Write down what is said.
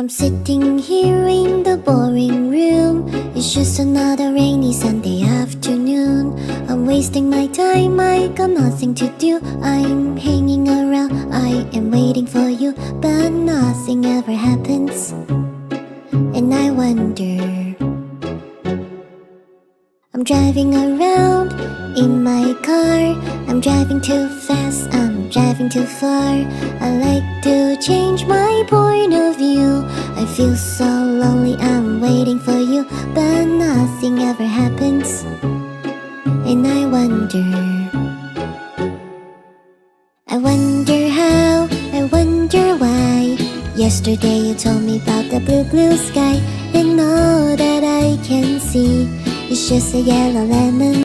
I'm sitting here in the boring room. It's just another rainy Sunday afternoon. I'm wasting my time, I got nothing to do. I'm hanging around, I am waiting for you, but nothing ever happens. And I wonder, I'm driving around in my car. I'm driving too fast, I'm driving too far. I like to change my point of view. I feel so lonely, I'm waiting for you, but nothing ever happens. And I wonder how, I wonder why. Yesterday you told me about the blue, blue sky, and all that I can see is just a yellow lemon.